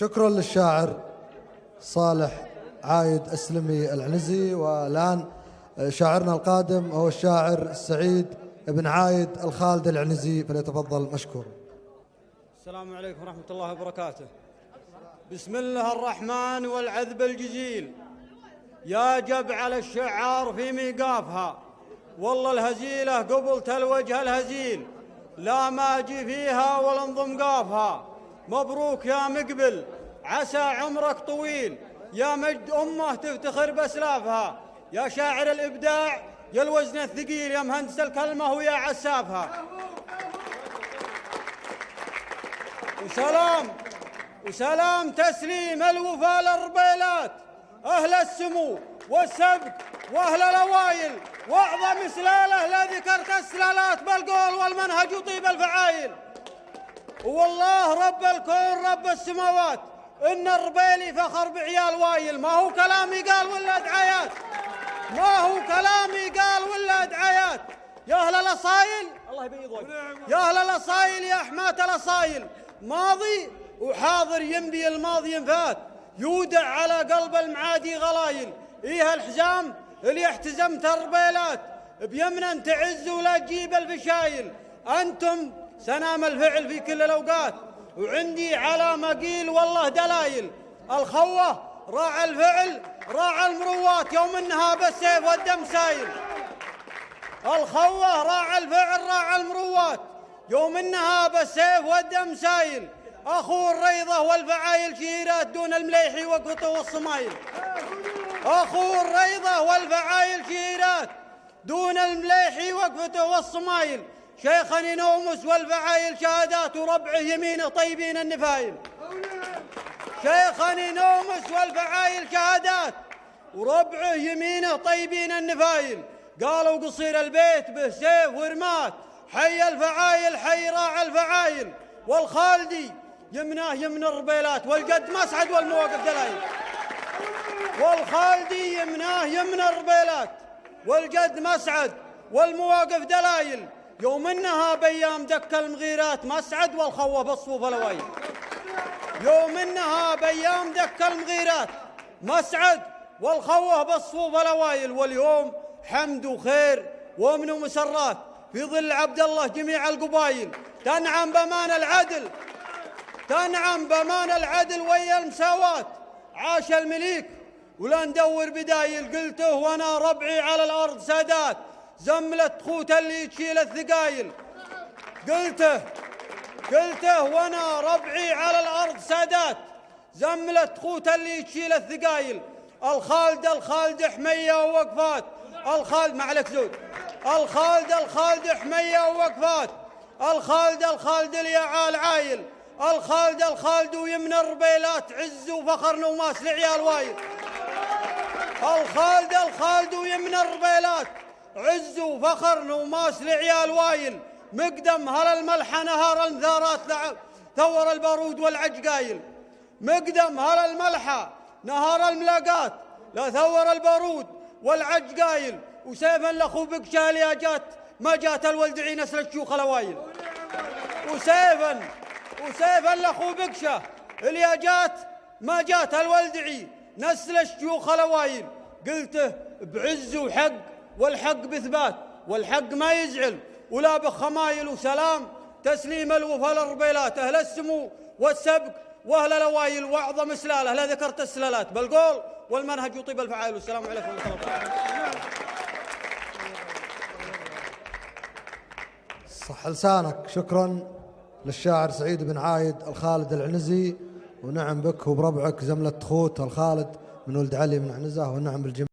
شكرا للشاعر صالح عايد السلمي العنزي. والآن شاعرنا القادم هو الشاعر سعيد بن عايد الخالد العنزي، فليتفضل مشكور. السلام عليكم ورحمة الله وبركاته. بسم الله الرحمن والعذب الجزيل، يا جبع الشعار في ميقافها، والله الهزيلة قبلت الوجه الهزيل، لا ماجي فيها ولا انضم قافها. مبروك يا مقبل عسى عمرك طويل، يا مجد أمه تفتخر بأسلافها، يا شاعر الإبداع يا الوزن الثقيل، يا مهندس الكلمة ويا عسافها. وسلام تسليم الوفا للربيلات، أهل السمو والسبق وأهل الأوايل، وأعظم سلالة لا ذكرت السلالات بالقول والمنهج وطيب الفعايل. والله رب الكون رب السماوات، إن الربيلي فخر بعيال وايل. ما هو كلامي قال ولا دعايات، ما هو كلامي قال ولا دعايات. يا أهل الأصايل الله يبيض وجهك، يا أهل الأصايل يا حماة الأصايل، ماضي وحاضر يمضي الماضي ينفات، يودع على قلب المعادي غلايل. إيه الحزام اللي احتزمت الربيلات، بيمنا تعز ولا تجيب الفشايل. أنتم سنام الفعل في كل الأوقات، وعندي على مقيل والله دلايل. الخوة راعى الفعل راعى المروات، يوم انها بالسيف والدم سايل. الخوة راعى الفعل راعى المروات، يوم انها بالسيف والدم سايل. اخو الريضة والفعايل شيرات، دون المليحي وقفته والصمايل. اخو الريضة والفعايل شيرات، دون المليحي وقفته والصمايل. شيخا ينومس والفعايل شهادات، وربعه يمينه طيبين النفايل. شيخا ينومس والفعايل شهادات، وربعه يمينه طيبين النفايل. قالوا قصير البيت به سيف ورمات، حي الفعايل حي راعى الفعايل. والخالدي يمناه يمن الربيلات، والجد مسعد والمواقف دلايل. والخالدي يمناه يمن الربيلات، والجد مسعد والمواقف دلايل. يوم انها بايام دك المغيرات، مسعد والخوه بالصوف الاوايل. يوم انها بايام دك المغيرات، مسعد والخوه بالصوف الاوايل. واليوم حمد وخير وامن ومسرات في ظل عبد الله جميع القبايل. تنعم بامان العدل، تنعم بامان العدل ويا المساوات. عاش المليك ولا ندور بدايل، قلته وانا ربعي على الارض سادات، زملة خوته اللي تشيل الثقايل. قلته وانا ربعي على الارض سادات، زملة خوته اللي تشيل الثقايل. الخالد حمية ووقفات، الخالد ما عليك زود. الخالد حمية ووقفات، الخالد اليعال عايل. الخالد ويمن الربيلات، عز وفخر نوماس لعيال وايل. الخالد ويمن الربيلات، عز وفخر نوماس لعيال وايل. مقدم هل الملحة نهار المثارات، ثور البارود والعج قايل. مقدم هل الملحة نهار الملاقات، لا ثور البارود والعج قايل. وسيفا لاخو بقشة اللي جات ما جات الولدعي نسل الشيوخ الاوايل. وسيفا لاخو بقشة اللي جات ما جات الولدعي نسل الشيوخ الاوايل. قلته بعز وحق، والحق بثبات، والحق ما يزعل ولا بخمايل. وسلام تسليم الوفا للربيلات، أهل السمو والسبق وأهل الأوايل، وأعظم سلالة لا ذكرت السلالات بالقول والمنهج وطيب الفعايل. والسلام عليكم ورحمة الله وبركاته. صح لسانك. شكرا للشاعر سعيد بن عايد الخالد العنزي، ونعم بك وبربعك زملة خوت الخالد من ولد علي من عنزة، ونعم بالجميع.